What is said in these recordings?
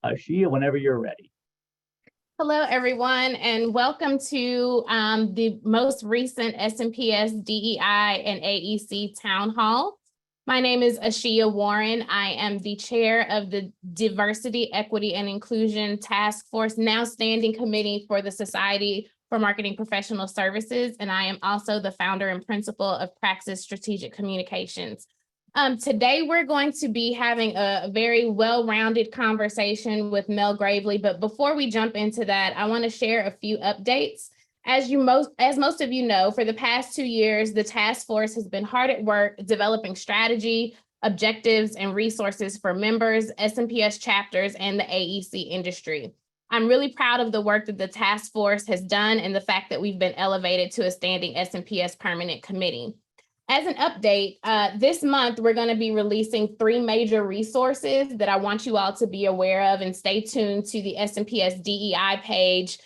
Ashia, whenever you're ready. Hello, everyone, and welcome to the most recent S&PS DEI and AEC Town Hall. My name is Ashia Warren. I am the chair of the Diversity, Equity, and Inclusion Task Force, now standing committee for the Society for Marketing Professional Services, and I am also the founder and principal of Praxis Strategic Communications. Today, we're going to be having a very well-rounded conversation with Mel Gravely, but before we jump into that, I want to share a few updates. As most of you know, for the past 2 years, the task force has been hard at work developing strategy, objectives, and resources for members, S&PS chapters, and the AEC industry. I'm really proud of the work that the task force has done and the fact that we've been elevated to a standing S&PS permanent committee. As an update, this month, we're going to be releasing 3 major resources that I want you all to be aware of, and stay tuned to the S&PS DEI page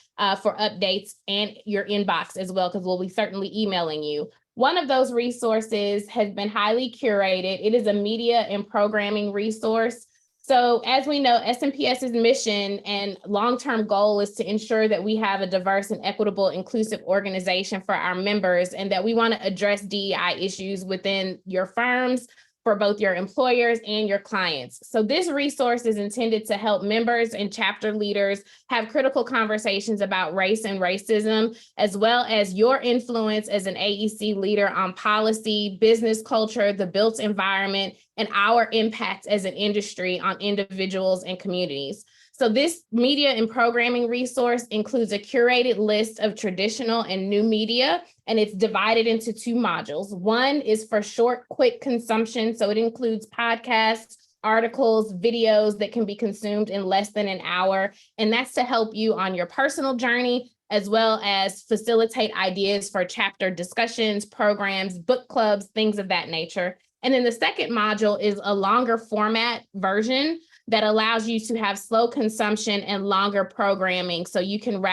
for updates and your inbox as well, because we'll be certainly emailing you. One of those resources has been highly curated. It is a media and programming resource. So as we know, S&PS's mission and long-term goal is to ensure that we have a diverse and equitable, inclusive organization for our members, and that we want to address DEI issues within your firms, for both your employers and your clients. So this resource is intended to help members and chapter leaders have critical conversations about race and racism, as well as your influence as an AEC leader on policy, business culture, the built environment, and our impact as an industry on individuals and communities. So this media and programming resource includes a curated list of traditional and new media, and it's divided into 2 modules. One is for short, quick consumption. So it includes podcasts, articles, videos that can be consumed in less than an hour. And that's to help you on your personal journey, as well as facilitate ideas for chapter discussions, programs, book clubs, things of that nature. And then the second module is a longer format version that allows you to have slow consumption and longer programming. So you can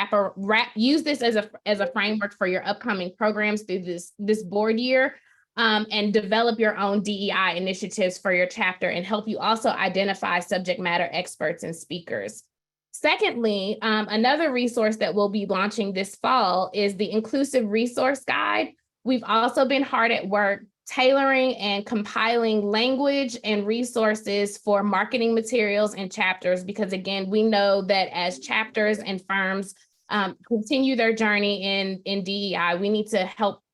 use this as a framework for your upcoming programs through this board year, and develop your own DEI initiatives for your chapter, and help you also identify subject matter experts and speakers. Secondly, another resource that we'll be launching this fall is the Inclusive Resource Guide. We've also been hard at work tailoring and compiling language and resources for marketing materials and chapters, because again, we know that as chapters and firms continue their journey in DEI, we need to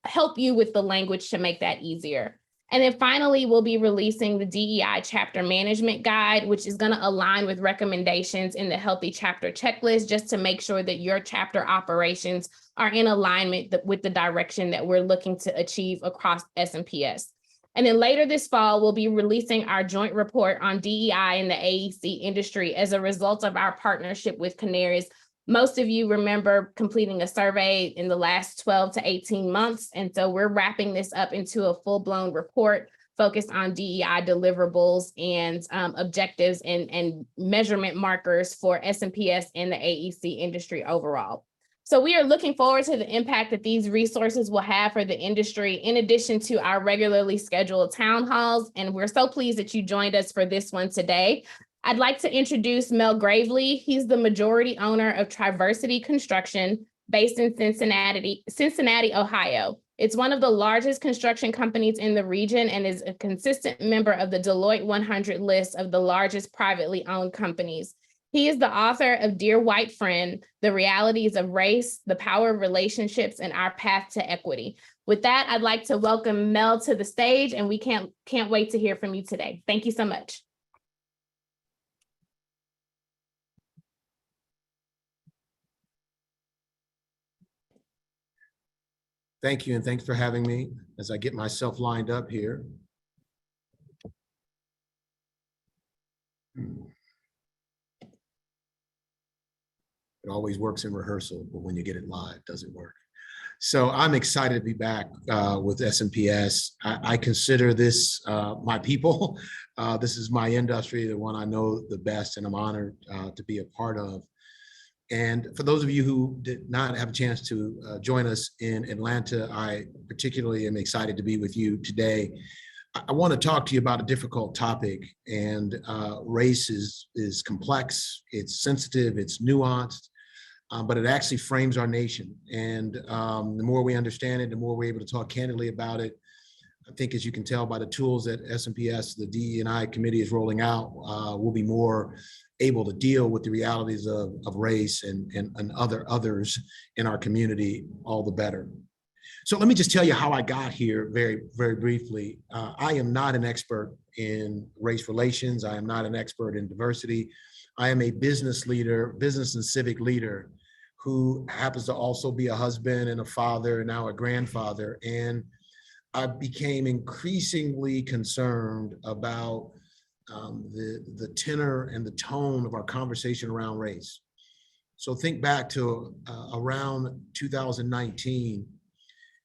help you with the language to make that easier. And then finally, we'll be releasing the DEI Chapter Management Guide, which is going to align with recommendations in the Healthy Chapter Checklist, just to make sure that your chapter operations are in alignment with the direction that we're looking to achieve across S&PS. And then later this fall, we'll be releasing our joint report on DEI in the AEC industry as a result of our partnership with Canaries. Most of you remember completing a survey in the last 12 to 18 months. And so we're wrapping this up into a full-blown report focused on DEI deliverables and objectives and measurement markers for S&PS and the AEC industry overall. So we are looking forward to the impact that these resources will have for the industry, in addition to our regularly scheduled town halls. And we're so pleased that you joined us for this one today. I'd like to introduce Mel Gravely. He's the majority owner of Triversity Construction, based in Cincinnati, Ohio. It's one of the largest construction companies in the region and is a consistent member of the Deloitte 100 list of the largest privately owned companies. He is the author of Dear White Friend, The Realities of Race, the Power of Relationships, and Our Path to Equity. With that, I'd like to welcome Mel to the stage, and we can't wait to hear from you today. Thank you so much. Thank you, and thanks for having me as I get myself lined up here. It always works in rehearsal, but when you get it live, it doesn't work. So I'm excited to be back with S&PS. I consider this my people. This is my industry, the one I know the best, and I'm honored to be a part of. And for those of you who did not have a chance to join us in Atlanta, I particularly am excited to be with you today. I want to talk to you about a difficult topic, and race is complex, it's sensitive, it's nuanced, but it actually frames our nation. And the more we understand it, the more we're able to talk candidly about it. I think, as you can tell by the tools that SMPS, the DE&I committee, is rolling out, we'll be more able to deal with the realities of race and others in our community, all the better. So let me just tell you how I got here very, very briefly. I am not an expert in race relations. I am not an expert in diversity. I am a business leader, business and civic leader, who happens to also be a husband and a father and now a grandfather. And I became increasingly concerned about the tenor and the tone of our conversation around race. So think back to around 2019,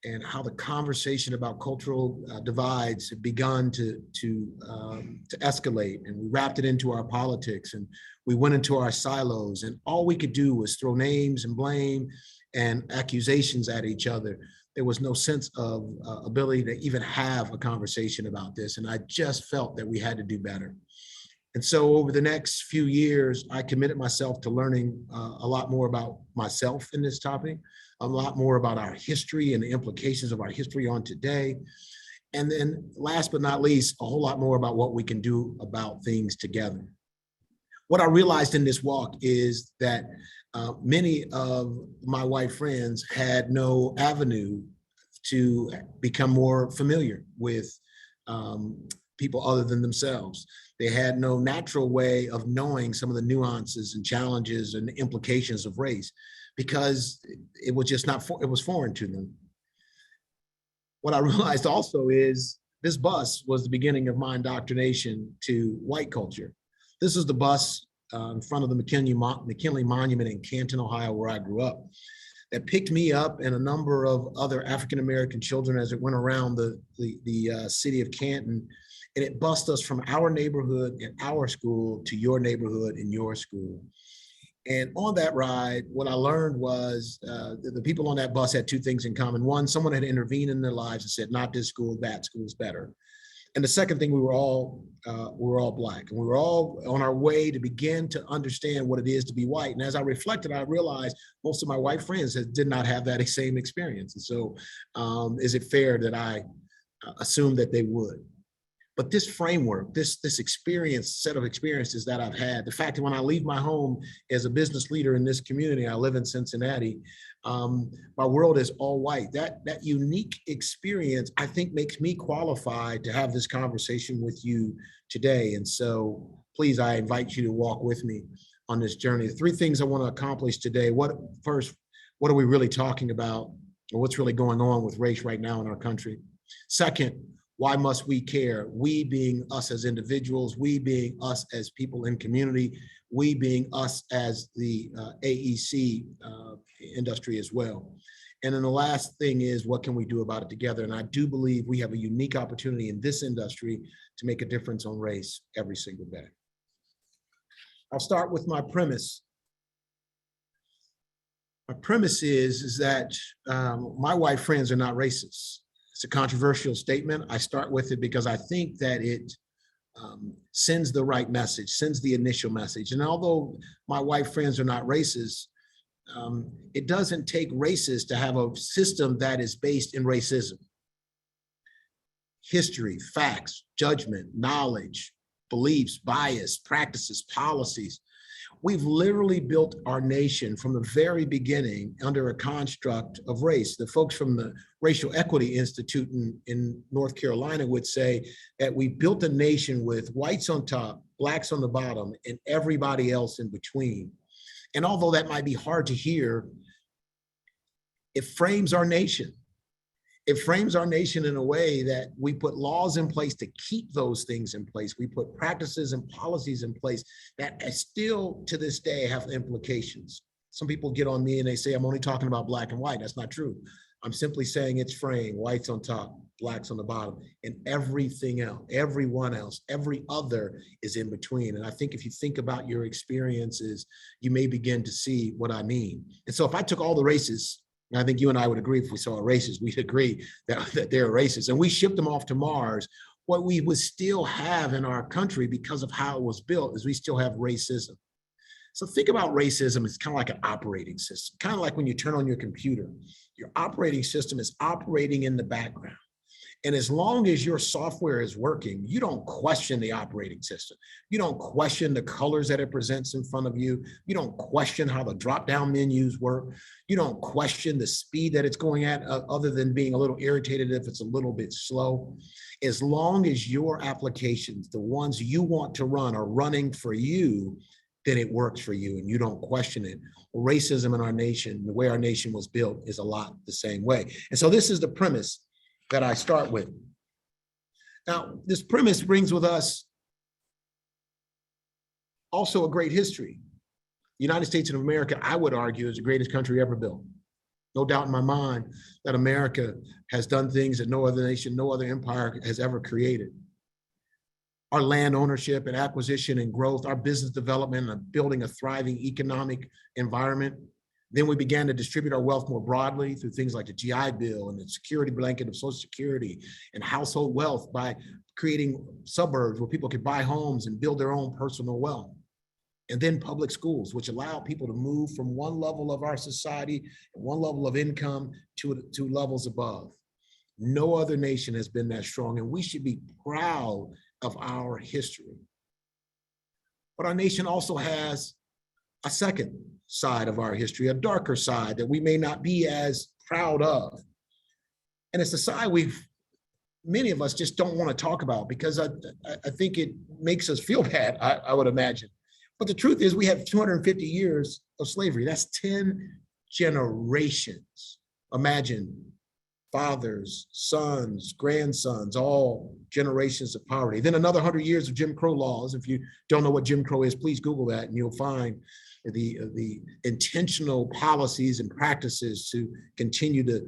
and how the conversation about cultural divides had begun to escalate, and we wrapped it into our politics, and we went into our silos, and all we could do was throw names and blame and accusations at each other. There was no sense of ability to even have a conversation about this, and I just felt that we had to do better. And so over the next few years, I committed myself to learning a lot more about myself in this topic, a lot more about our history and the implications of our history on today. And then last but not least, a whole lot more about what we can do about things together. What I realized in this walk is that many of my white friends had no avenue to become more familiar with people other than themselves. They had no natural way of knowing some of the nuances and challenges and implications of race, because it was just not, it was foreign to them. What I realized also is this bus was the beginning of my indoctrination to white culture. This is the bus in front of the McKinley Monument in Canton, Ohio, where I grew up, that picked me up and a number of other African-American children as it went around the city of Canton. And it bused us from our neighborhood and our school to your neighborhood and your school. And on that ride, what I learned was the people on that bus had two things in common. One, someone had intervened in their lives and said, not this school, that school's better. And the second thing, we were all Black, and we were all on our way to begin to understand what it is to be white. And as I reflected, I realized most of my white friends did not have that same experience. And so is it fair that I assumed that they would? But this framework, this set of experiences that I've had, the fact that when I leave my home as a business leader in this community, I live in Cincinnati, my world is all white. That unique experience, I think, makes me qualified to have this conversation with you today. And so please, I invite you to walk with me on this journey. The three things I want to accomplish today. First, what are we really talking about? Or what's really going on with race right now in our country? Second, why must we care? We being us as individuals, we being us as people in community, we being us as the AEC industry as well. And then the last thing is, what can we do about it together? And I do believe we have a unique opportunity in this industry to make a difference on race every single day. I'll start with my premise. My premise is that my white friends are not racist. It's a controversial statement. I start with it because I think that it sends the right message, sends the initial message. And although my white friends are not racist, it doesn't take racist to have a system that is based in racism. History, facts, judgment, knowledge, beliefs, bias, practices, policies. We've literally built our nation from the very beginning under a construct of race. The folks from the Racial Equity Institute in North Carolina would say that we built a nation with whites on top, blacks on the bottom, and everybody else in between. And although that might be hard to hear, it frames our nation. It frames our nation in a way that we put laws in place to keep those things in place. We put practices and policies in place that still to this day have implications. Some people get on me and they say, I'm only talking about black and white. That's not true. I'm simply saying it's framed, whites on top, blacks on the bottom, and everything else, everyone else, every other is in between. And I think if you think about your experiences, you may begin to see what I mean. And so if I took all the races, and I think you and I would agree, if we saw races, we'd agree that they're racist, and we shipped them off to Mars, what we would still have in our country because of how it was built is we still have racism. So think about racism as kind of like an operating system, kind of like when you turn on your computer, your operating system is operating in the background. And as long as your software is working, you don't question the operating system. You don't question the colors that it presents in front of you. You don't question how the drop-down menus work. You don't question the speed that it's going at, other than being a little irritated if it's a little bit slow. As long as your applications, the ones you want to run, are running for you, then it works for you and you don't question it. Racism in our nation, the way our nation was built, is a lot the same way. And so this is the premise that I start with. Now, this premise brings with us also a great history. The United States of America, I would argue, is the greatest country ever built. No doubt in my mind that America has done things that no other nation, no other empire has ever created. Our land ownership and acquisition and growth, our business development and building a thriving economic environment. Then we began to distribute our wealth more broadly through things like the GI Bill and the security blanket of Social Security and household wealth by creating suburbs where people could buy homes and build their own personal wealth. And then public schools, which allow people to move from one level of our society, one level of income to levels above. No other nation has been that strong, and we should be proud of our history. But our nation also has a second side of our history, a darker side that we may not be as proud of. And it's a side many of us just don't want to talk about because I think it makes us feel bad, I would imagine. But the truth is we have 250 years of slavery. That's 10 generations. Imagine fathers, sons, grandsons, all generations of poverty. Then another 100 years of Jim Crow laws. If you don't know what Jim Crow is, please Google that and you'll find the intentional policies and practices to continue to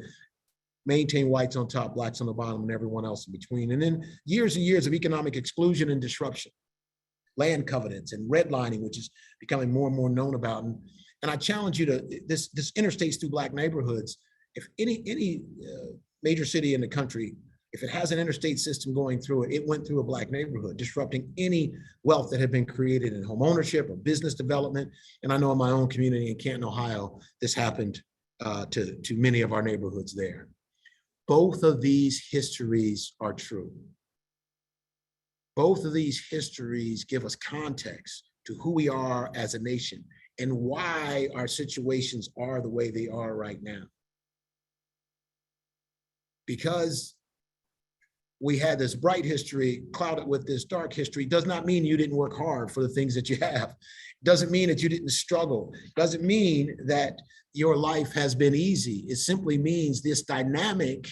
maintain whites on top, blacks on the bottom, and everyone else in between. And then years and years of economic exclusion and disruption, land covenants and redlining, which is becoming more and more known about. And I challenge you to this interstates through black neighborhoods. If any major city in the country, if it has an interstate system going through it, it went through a black neighborhood, disrupting any wealth that had been created in home ownership or business development. And I know in my own community in Canton, Ohio, this happened to many of our neighborhoods there. Both of these histories are true. Both of these histories give us context to who we are as a nation and why our situations are the way they are right now. Because we had this bright history clouded with this dark history does not mean you didn't work hard for the things that you have. Doesn't mean that you didn't struggle. Doesn't mean that your life has been easy. It simply means this dynamic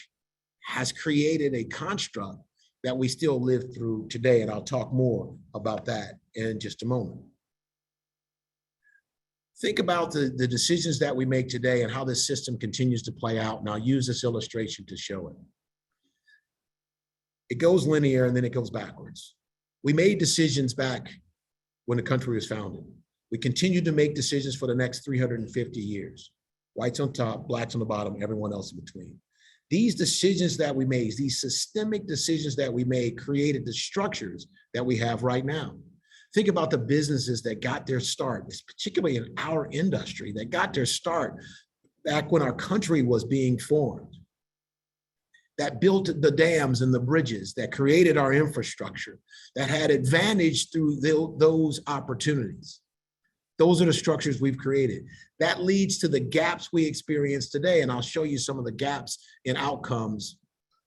has created a construct that we still live through today. And I'll talk more about that in just a moment. Think about the decisions that we make today and how this system continues to play out. And I'll use this illustration to show it. It goes linear and then it goes backwards. We made decisions back when the country was founded. We continue to make decisions for the next 350 years. Whites on top, blacks on the bottom, everyone else in between. These decisions that we made, these systemic decisions that we made created the structures that we have right now. Think about the businesses that got their start, particularly in our industry, that got their start back when our country was being formed, that built the dams and the bridges, that created our infrastructure, that had advantage through those opportunities. Those are the structures we've created. That leads to the gaps we experience today, and I'll show you some of the gaps in outcomes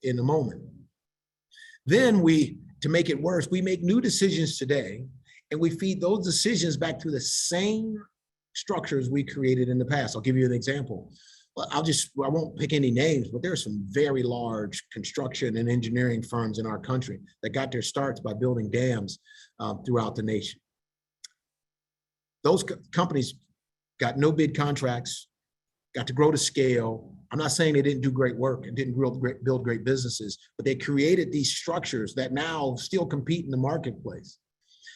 in a moment. Then to make it worse, we make new decisions today, and we feed those decisions back to the same structures we created in the past. I'll give you an example. I won't pick any names, but there are some very large construction and engineering firms in our country that got their starts by building dams throughout the nation. Those companies got no bid contracts, got to grow to scale. I'm not saying they didn't do great work and didn't build great businesses, but they created these structures that now still compete in the marketplace.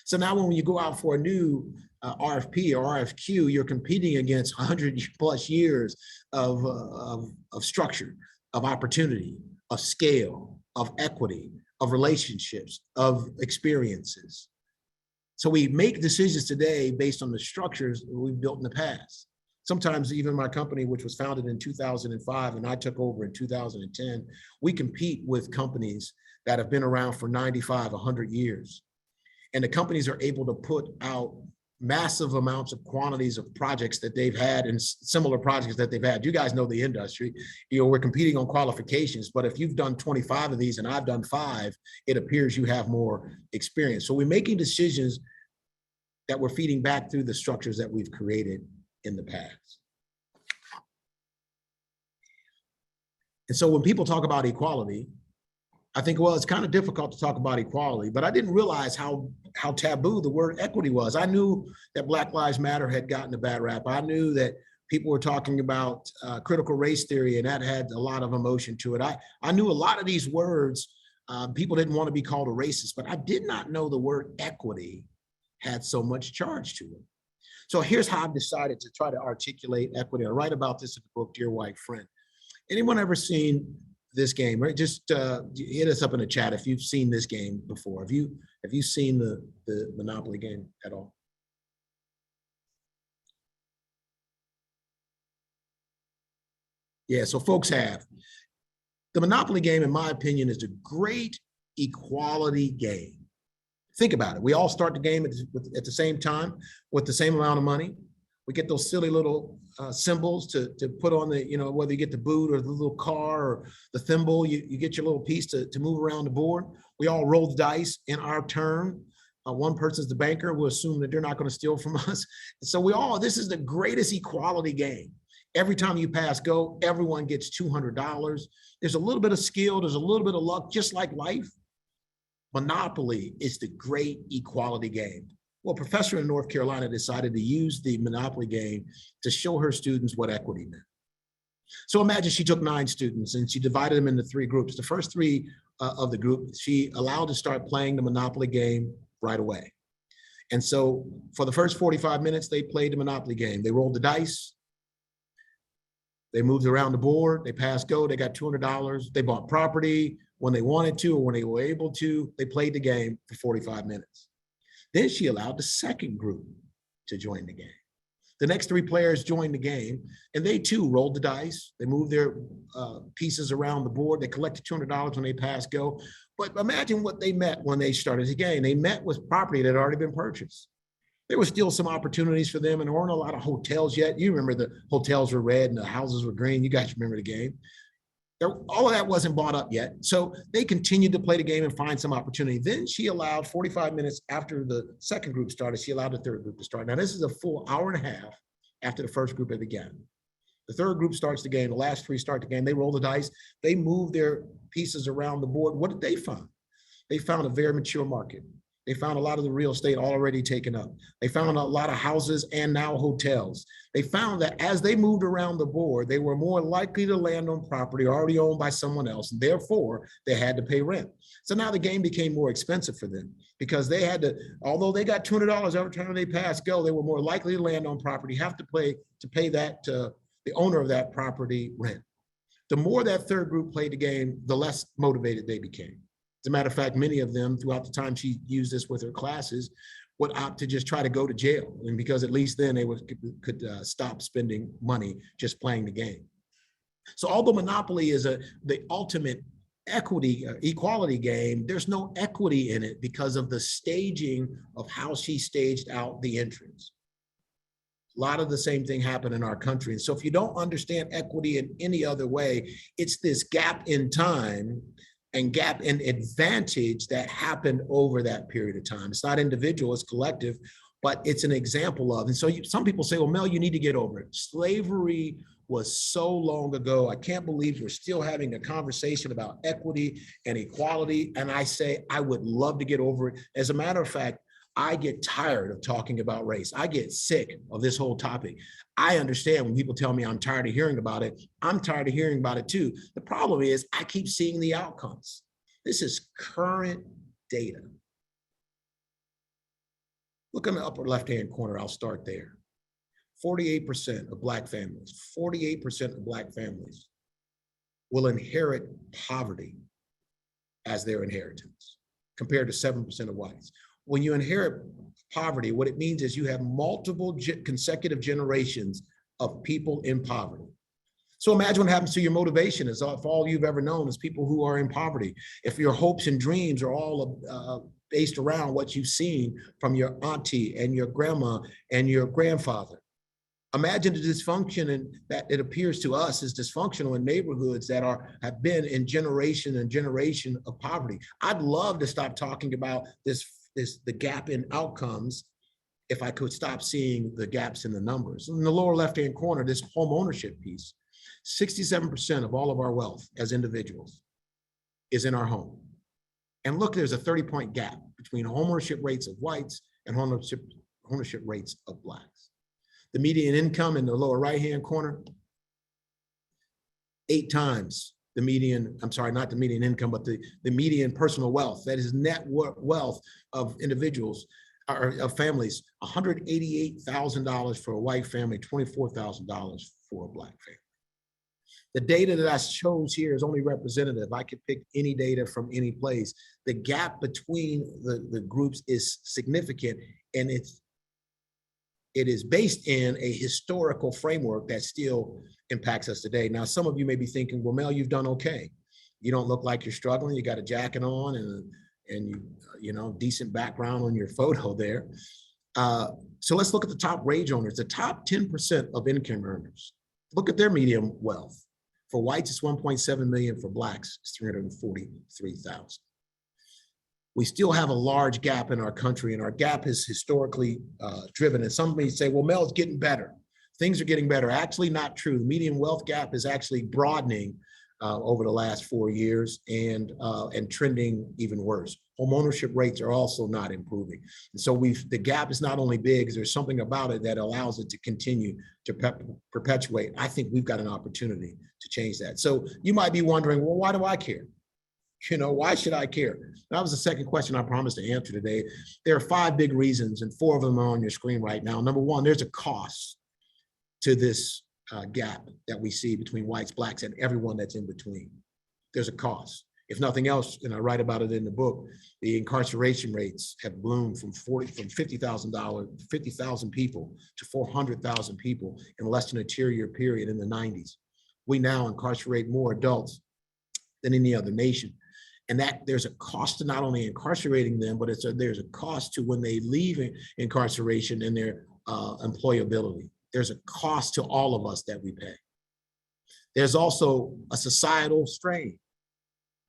So now when you go out for a new RFP or RFQ, you're competing against 100 plus years of structure, of opportunity, of scale, of equity, of relationships, of experiences. So we make decisions today based on the structures we've built in the past. Sometimes even my company, which was founded in 2005 and I took over in 2010, we compete with companies that have been around for 95, 100 years. And the companies are able to put out massive amounts of quantities of projects that they've had and similar projects that they've had. You guys know the industry. We're competing on qualifications, but if you've done 25 of these and I've done 5, it appears you have more experience. So we're making decisions that we're feeding back through the structures that we've created in the past. And so when people talk about equality, I think, well, it's kind of difficult to talk about equality, but I didn't realize how taboo the word equity was. I knew that Black Lives Matter had gotten a bad rap. I knew that people were talking about critical race theory, and that had a lot of emotion to it. I knew a lot of these words, people didn't want to be called a racist, but I did not know the word equity had so much charge to it. So here's how I've decided to try to articulate equity. I write about this in the book, Dear White Friend. Anyone ever seen this game, right? Just hit us up in the chat if you've seen this game before. Have you seen the Monopoly game at all? Yeah, so folks have. The Monopoly game, in my opinion, is a great equality game. Think about it. We all start the game at the same time with the same amount of money. We get those silly little symbols to put on the, whether you get the boot or the little car or the thimble, you get your little piece to move around the board. We all roll the dice in our turn. One person's the banker. We'll assume that they're not going to steal from us. So this is the greatest equality game. Every time you pass go, everyone gets $200. There's a little bit of skill. There's a little bit of luck, just like life. Monopoly is the great equality game. Well, a professor in North Carolina decided to use the Monopoly game to show her students what equity meant. So imagine she took 9 students and she divided them into 3 groups. The first 3 of the group, she allowed to start playing the Monopoly game right away. And so for the first 45 minutes, they played the Monopoly game. They rolled the dice. They moved around the board. They passed go. They got $200. They bought property when they wanted to or when they were able to. They played the game for 45 minutes. Then she allowed the second group to join the game. The next 3 players joined the game, and they too rolled the dice. They moved their pieces around the board. They collected $200 when they passed go. But imagine what they met when they started the game. They met with property that had already been purchased. There were still some opportunities for them, and there weren't a lot of hotels yet. You remember the hotels were red and the houses were green. You guys remember the game. All of that wasn't bought up yet. So they continued to play the game and find some opportunity. Then she allowed 45 minutes after the second group started, she allowed the third group to start. Now this is a full hour and a half after the first group had begun. The third group starts the game. The last 3 start the game. They roll the dice. They move their pieces around the board. What did they find? They found a very mature market. They found a lot of the real estate already taken up. They found a lot of houses and now hotels. They found that as they moved around the board, they were more likely to land on property already owned by someone else. And therefore, they had to pay rent. So now the game became more expensive for them because they had to, although they got $200 every time they passed go, they were more likely to land on property, have to pay that the owner of that property rent. The more that third group played the game, the less motivated they became. As a matter of fact, many of them throughout the time she used this with her classes would opt to just try to go to jail. And because at least then they could stop spending money just playing the game. So although Monopoly is the ultimate equality game, there's no equity in it because of the staging of how she staged out the entrance. A lot of the same thing happened in our country. And so if you don't understand equity in any other way, it's this gap in time and gap in advantage that happened over that period of time. It's not individual, it's collective, but it's an example of. And so some people say, well, Mel, you need to get over it. Slavery was so long ago. I can't believe we're still having a conversation about equity and equality. And I say, I would love to get over it. As a matter of fact, I get tired of talking about race. I get sick of this whole topic. I understand when people tell me I'm tired of hearing about it. I'm tired of hearing about it too. The problem is I keep seeing the outcomes. This is current data. Look in the upper left-hand corner. I'll start there. 48% of Black families, 48% of Black families will inherit poverty as their inheritance, compared to 7% of whites. When you inherit poverty, what it means is you have multiple consecutive generations of people in poverty. So imagine what happens to your motivation if all you've ever known is people who are in poverty. If your hopes and dreams are all based around what you've seen from your auntie and your grandma and your grandfather. Imagine the dysfunction and that it appears to us as dysfunctional in neighborhoods that have been in generation and generation of poverty. I'd love to stop talking about the gap in outcomes if I could stop seeing the gaps in the numbers. In the lower left-hand corner, this home ownership piece, 67% of all of our wealth as individuals is in our home. And look, there's a 30-point gap between home ownership rates of whites and ownership rates of blacks. The median income in the lower right-hand corner, 8 times the median, I'm sorry, not the median income, but the median personal wealth, that is net wealth of individuals or of families, $188,000 for a white family, $24,000 for a black family. The data that I chose here is only representative. I could pick any data from any place. The gap between the groups is significant, and it is based in a historical framework that still impacts us today. Now, some of you may be thinking, well, Mel, you've done okay. You don't look like you're struggling. You got a jacket on and you know, decent background on your photo there. So let's look at the top wage owners, the top 10% of income earners. Look at their median wealth. For whites, it's 1.7 million. For blacks, it's 343,000. We still have a large gap in our country, and our gap is historically driven. And some may say, well, Mel, it's getting better. Things are getting better. Actually, not true. The median wealth gap is actually broadening over the last 4 years and trending even worse. Home ownership rates are also not improving. And so the gap is not only big, there's something about it that allows it to continue to perpetuate. I think we've got an opportunity to change that. So you might be wondering, well, why do I care? You know, why should I care? That was the second question I promised to answer today. There are 5 big reasons, and 4 of them are on your screen right now. Number 1, there's a cost to this gap that we see between whites, blacks, and everyone that's in between. There's a cost. If nothing else, and I write about it in the book, the incarceration rates have bloomed from 50,000 people to 400,000 people in less than a 2-year period in the 90s. We now incarcerate more adults than any other nation. And that there's a cost to not only incarcerating them, but there's a cost to when they leave incarceration and their employability. There's a cost to all of us that we pay. There's also a societal strain.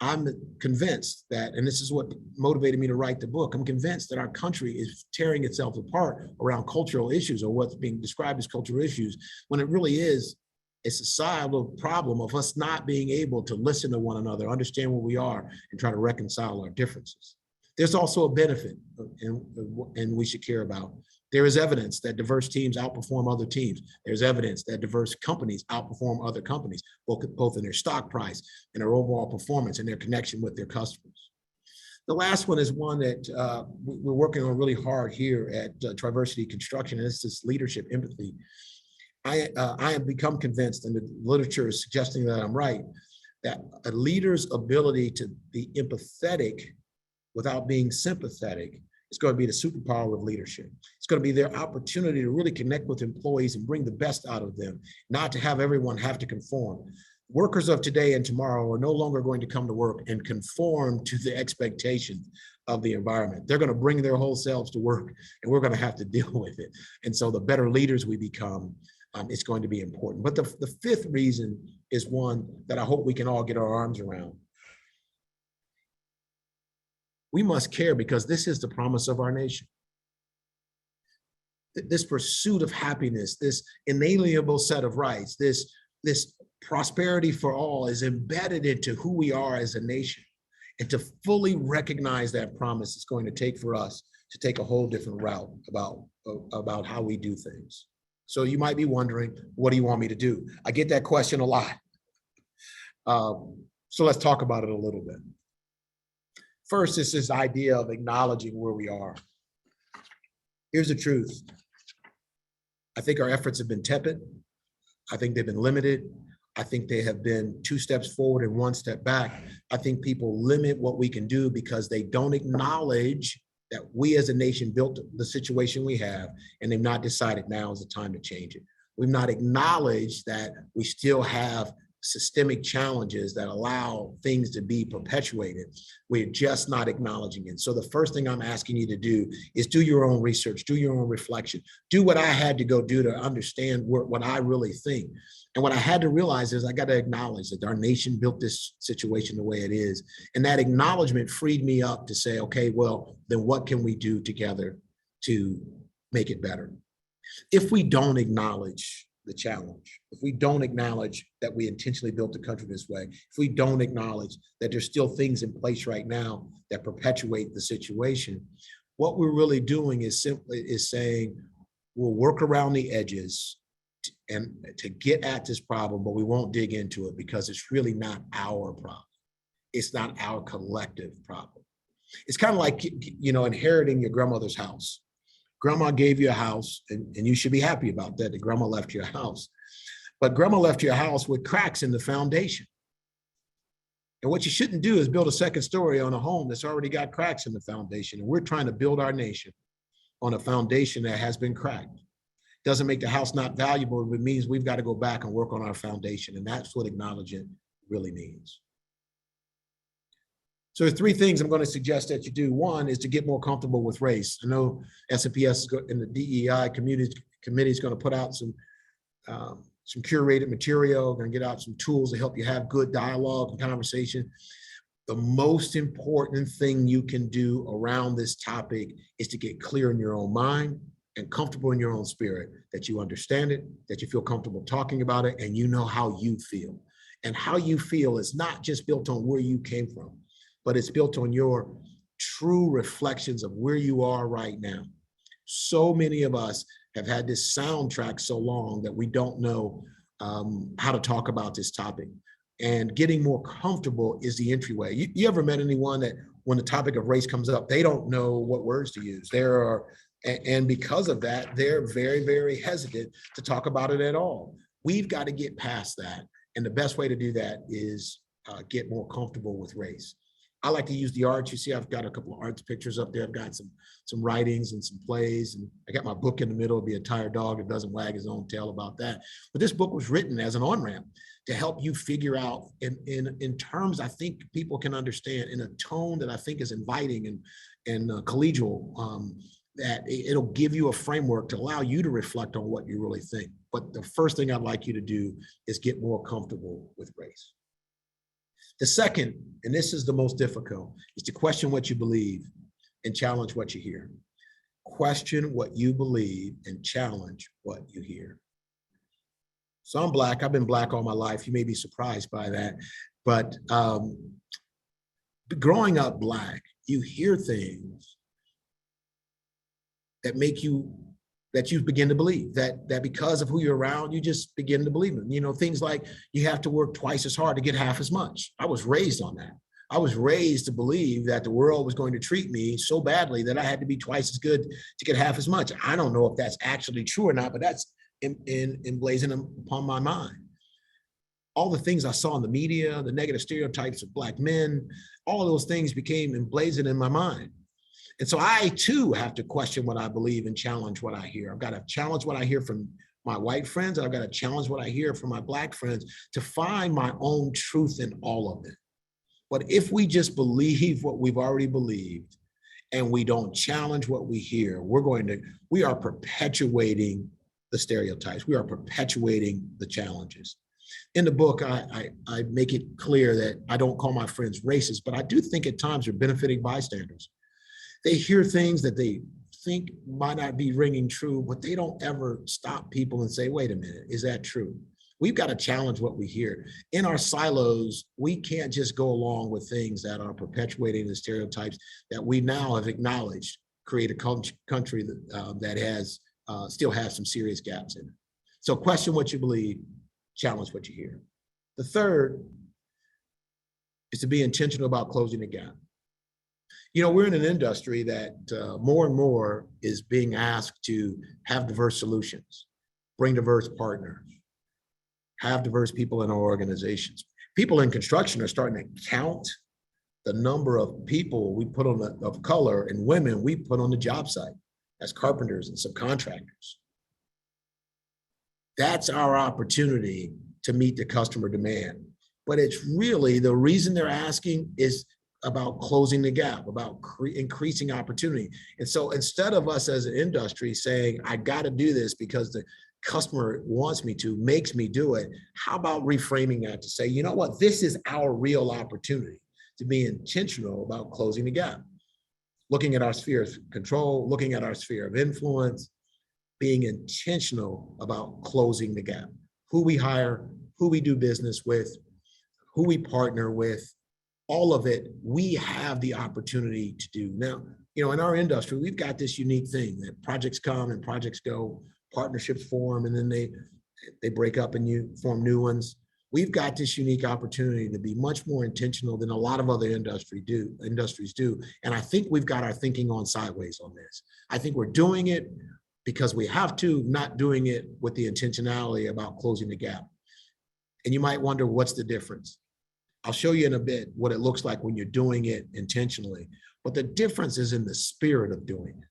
I'm convinced that, and this is what motivated me to write the book, I'm convinced that our country is tearing itself apart around cultural issues, or what's being described as cultural issues, when it really is a societal problem of us not being able to listen to one another, understand where we are, and try to reconcile our differences. There's also a benefit, and we should care about. There is evidence that diverse teams outperform other teams. There's evidence that diverse companies outperform other companies, both in their stock price and their overall performance and their connection with their customers. The last one is one that we're working on really hard here at Triversity Construction, and it's this leadership empathy. I have become convinced, and the literature is suggesting that I'm right, that a leader's ability to be empathetic without being sympathetic is going to be the superpower of leadership. It's going to be their opportunity to really connect with employees and bring the best out of them, not to have everyone have to conform. Workers of today and tomorrow are no longer going to come to work and conform to the expectations of the environment. They're going to bring their whole selves to work, and we're going to have to deal with it. And so the better leaders we become, it's going to be important. But the 5th reason is one that I hope we can all get our arms around. We must care because this is the promise of our nation. This pursuit of happiness, this inalienable set of rights, this prosperity for all is embedded into who we are as a nation. And to fully recognize that promise is going to take for us to take a whole different route about how we do things. So you might be wondering, what do you want me to do? I get that question a lot. So let's talk about it a little bit. First is this idea of acknowledging where we are. Here's the truth. I think our efforts have been tepid. I think they've been limited. I think they have been 2 steps forward and 1 step back. I think people limit what we can do because they don't acknowledge that we as a nation built the situation we have, and they've not decided now is the time to change it. We've not acknowledged that we still have systemic challenges that allow things to be perpetuated. We're just not acknowledging it. So the first thing I'm asking you to do is do your own research, do your own reflection, do what I had to go do to understand what I really think. And what I had to realize is I got to acknowledge that our nation built this situation the way it is. And that acknowledgement freed me up to say, okay, well, then what can we do together to make it better? If we don't acknowledge the challenge, if we don't acknowledge that we intentionally built the country this way, if we don't acknowledge that there's still things in place right now that perpetuate the situation, what we're really doing is simply saying we'll work around the edges and to get at this problem, but we won't dig into it because it's really not our problem. It's not our collective problem. It's kind of like, inheriting your grandmother's house. Grandma gave you a house, and you should be happy about that grandma left you a house. But grandma left you a house with cracks in the foundation. And what you shouldn't do is build a second story on a home that's already got cracks in the foundation. And we're trying to build our nation on a foundation that has been cracked. Doesn't make the house not valuable, but it means we've got to go back and work on our foundation. And that's what acknowledging really means. So there's 3 things I'm going to suggest that you do. One is to get more comfortable with race. I know SMPS and the DEI committee is going to put out some curated material, going to get out some tools to help you have good dialogue and conversation. The most important thing you can do around this topic is to get clear in your own mind and comfortable in your own spirit, that you understand it, that you feel comfortable talking about it, and you know how you feel. And how you feel is not just built on where you came from, but it's built on your true reflections of where you are right now. So many of us have had this soundtrack so long that we don't know how to talk about this topic. And getting more comfortable is the entryway. You ever met anyone that when the topic of race comes up, they don't know what words to use? And because of that, they're very, very hesitant to talk about it at all. We've got to get past that. And the best way to do that is get more comfortable with race. I like to use the arts. You see, I've got a couple of arts pictures up there. I've got some writings and some plays, and I got my book in the middle. It'll be a tired dog that doesn't wag his own tail about that. But this book was written as an on-ramp to help you figure out in terms I think people can understand, in a tone that I think is inviting and collegial, that it'll give you a framework to allow you to reflect on what you really think. But the first thing I'd like you to do is get more comfortable with race. The second, and this is the most difficult, is to question what you believe and challenge what you hear. Question what you believe and challenge what you hear. So I'm Black. I've been Black all my life. You may be surprised by that. But growing up Black, you hear things that make you, that you begin to believe, that because of who you're around, you just begin to believe them. Things like you have to work twice as hard to get half as much. I was raised on that. I was raised to believe that the world was going to treat me so badly that I had to be twice as good to get half as much. I don't know if that's actually true or not, but that's emblazoned upon my mind. All the things I saw in the media, the negative stereotypes of Black men, all of those things became emblazoned in my mind. And so I too have to question what I believe and challenge what I hear. I've got to challenge what I hear from my white friends, and I've got to challenge what I hear from my Black friends to find my own truth in all of it. But if we just believe what we've already believed and we don't challenge what we hear, we are perpetuating the stereotypes. We are perpetuating the challenges. In the book, I make it clear that I don't call my friends racist, but I do think at times they're benefiting bystanders. They hear things that they think might not be ringing true, but they don't ever stop people and say, wait a minute, is that true? We've got to challenge what we hear. In our silos, we can't just go along with things that are perpetuating the stereotypes that we now have acknowledged create a country that has still has some serious gaps in it. So question what you believe, challenge what you hear. The third is to be intentional about closing the gap. We're in an industry that more and more is being asked to have diverse solutions, bring diverse partners. have diverse people in our organizations. People in construction are starting to count the number of people we put on of color and women we put on the job site as carpenters and subcontractors. That's our opportunity to meet the customer demand. But it's really the reason they're asking is about closing the gap, about increasing opportunity. And so instead of us as an industry saying, I got to do this because the customer wants me to, makes me do it, how about reframing that to say, you know what, this is our real opportunity to be intentional about closing the gap. Looking at our sphere of control, looking at our sphere of influence, being intentional about closing the gap. Who we hire, who we do business with, who we partner with, all of it, we have the opportunity to do. Now, you know, in our industry, we've got this unique thing that projects come and projects go, partnerships form, and then they break up and you form new ones. We've got this unique opportunity to be much more intentional than a lot of other industries do. And I think we've got our thinking on sideways on this. I think we're doing it because we have to, not doing it with the intentionality about closing the gap. And you might wonder, what's the difference? I'll show you in a bit what it looks like when you're doing it intentionally. But the difference is in the spirit of doing it.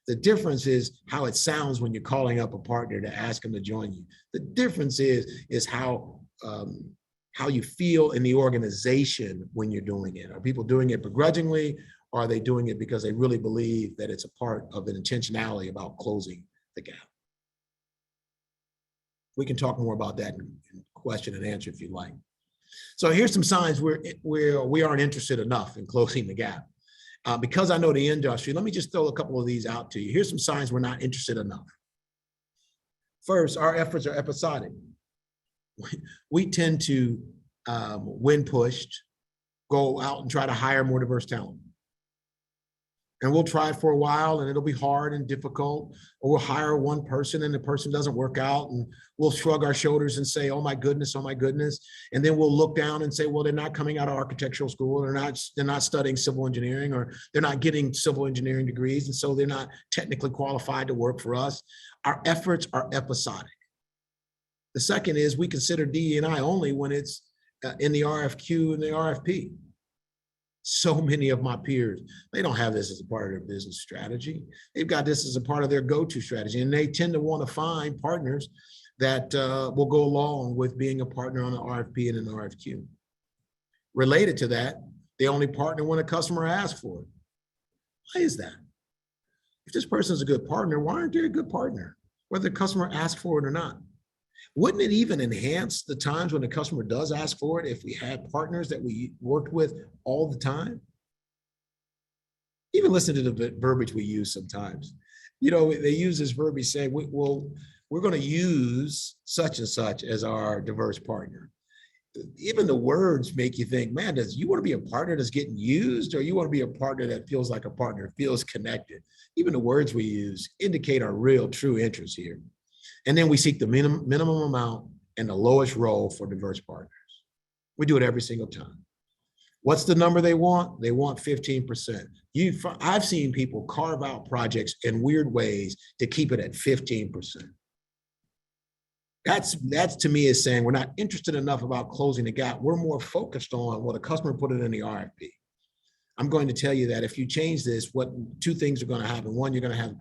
The difference is how it sounds when you're calling up a partner to ask them to join you. The difference is how you feel in the organization when you're doing it. Are people doing it begrudgingly, or are they doing it because they really believe that it's a part of an intentionality about closing the gap? We can talk more about that in question and answer if you like. So here's some signs we aren't interested enough in closing the gap. Because I know the industry, let me just throw a couple of these out to you. Here's some signs we're not interested enough. First, our efforts are episodic. We tend to, when pushed, go out and try to hire more diverse talent. And we'll try it for a while and it'll be hard and difficult, or we'll hire one person and the person doesn't work out and we'll shrug our shoulders and say, oh my goodness, oh my goodness. And then we'll look down and say, well, they're not coming out of architectural school, they're not studying civil engineering, or they're not getting civil engineering degrees, and so they're not technically qualified to work for us. Our efforts are episodic. The second is we consider DE&I only when it's in the RFQ and the RFP. So many of my peers, they don't have this as a part of their business strategy. They've got this as a part of their go-to strategy, and they tend to want to find partners that will go along with being a partner on an RFP and an RFQ. Related to that, they only partner when a customer asks for it. Why is that? If this person is a good partner, why aren't they a good partner, whether the customer asks for it or not? Wouldn't it even enhance the times when the customer does ask for it if we had partners that we worked with all the time? Even listen to the verbiage we use sometimes. You know, they use this verbiage saying, we're going to use such and such as our diverse partner. Even the words make you think, man, you want to be a partner that's getting used, or you want to be a partner that feels like a partner, feels connected? Even the words we use indicate our real, true interest here. And then we seek the minimum amount and the lowest role for diverse partners. We do it every single time. What's the number they want? They want 15%. I've seen people carve out projects in weird ways to keep it at 15%. That's to me is saying we're not interested enough about closing the gap. We're more focused on what a customer put it in the RFP. I'm going to tell you that if you change this, two things are going to happen. One, you're going to have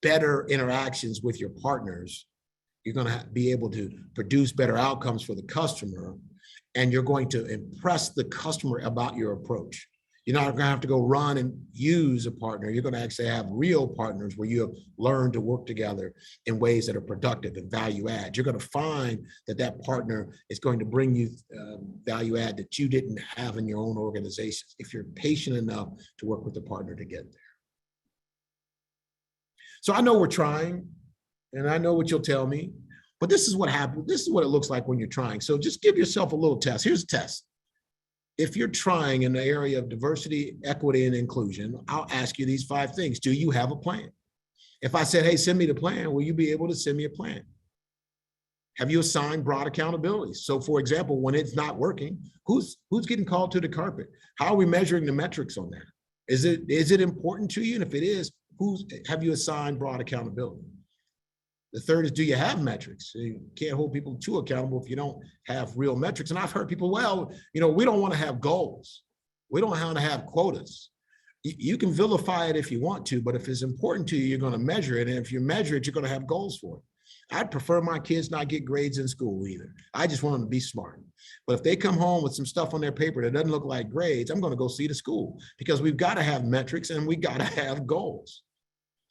better interactions with your partners. You're going to be able to produce better outcomes for the customer, and you're going to impress the customer about your approach. You're not going to have to go run and use a partner. You're going to actually have real partners where you have learned to work together in ways that are productive and value add. You're going to find that partner is going to bring you value add that you didn't have in your own organization if you're patient enough to work with the partner to get there. So I know we're trying, and I know what you'll tell me, but this is what happens. This is what it looks like when you're trying. So just give yourself a little test. Here's a test. If you're trying in the area of diversity, equity, and inclusion, I'll ask you these 5 things. Do you have a plan? If I said, hey, send me the plan, will you be able to send me a plan? Have you assigned broad accountability? So for example, when it's not working, who's getting called to the carpet? How are we measuring the metrics on that? Is it important to you? And if it is, have you assigned broad accountability? The third is, do you have metrics? So you can't hold people too accountable if you don't have real metrics. And I've heard people, well, we don't want to have goals. We don't want to have quotas. You can vilify it if you want to, but if it's important to you, you're going to measure it. And if you measure it, you're going to have goals for it. I'd prefer my kids not get grades in school either. I just want them to be smart. But if they come home with some stuff on their paper that doesn't look like grades, I'm going to go see the school, because we've got to have metrics and we got to have goals.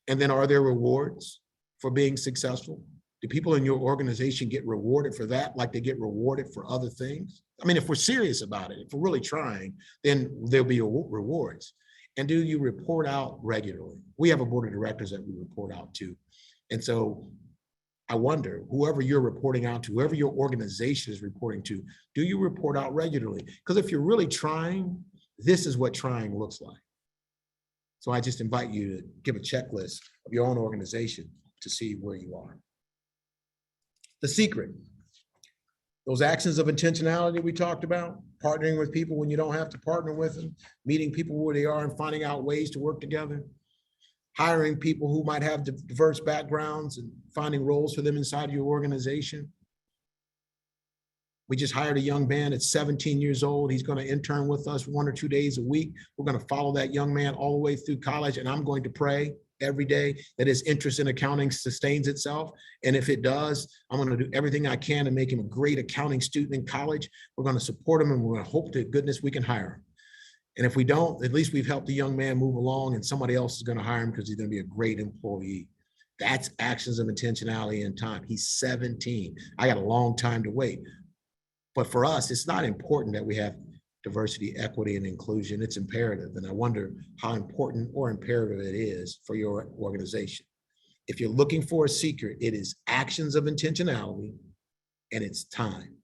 And then, are there rewards for being successful? Do people in your organization get rewarded for that like they get rewarded for other things? I mean, if we're serious about it, if we're really trying, then there'll be rewards. And do you report out regularly? We have a board of directors that we report out to. And so I wonder, whoever you're reporting out to, whoever your organization is reporting to, do you report out regularly? Because if you're really trying, this is what trying looks like. So I just invite you to give a checklist of your own organization to see where you are. The secret, those actions of intentionality we talked about, partnering with people when you don't have to partner with them, meeting people where they are and finding out ways to work together, hiring people who might have diverse backgrounds and finding roles for them inside your organization. We just hired a young man at 17 years old. He's going to intern with us 1 or 2 days a week. We're going to follow that young man all the way through college, and I'm going to pray every day that his interest in accounting sustains itself. And if it does, I'm going to do everything I can to make him a great accounting student in college. We're going to support him, and we're going to hope to goodness we can hire him. And if we don't, at least we've helped the young man move along, and somebody else is going to hire him because he's going to be a great employee. That's actions of intentionality and time. He's 17. I got a long time to wait. But for us, it's not important that we have diversity, equity, and inclusion. It's imperative. And I wonder how important or imperative it is for your organization. If you're looking for a secret, it is actions of intentionality and it's time.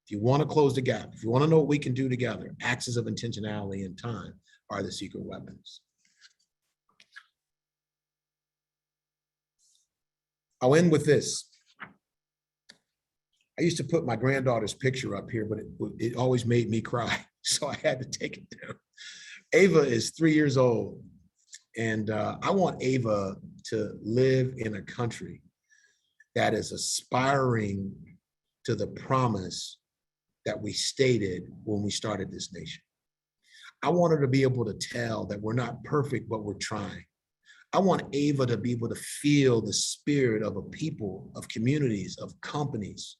If you want to close the gap, if you want to know what we can do together, actions of intentionality and time are the secret weapons. I'll end with this. I used to put my granddaughter's picture up here, but it always made me cry, so I had to take it down. Ava is 3 years old, and I want Ava to live in a country that is aspiring to the promise that we stated when we started this nation. I want her to be able to tell that we're not perfect, but we're trying. I want Ava to be able to feel the spirit of a people, of communities, of companies,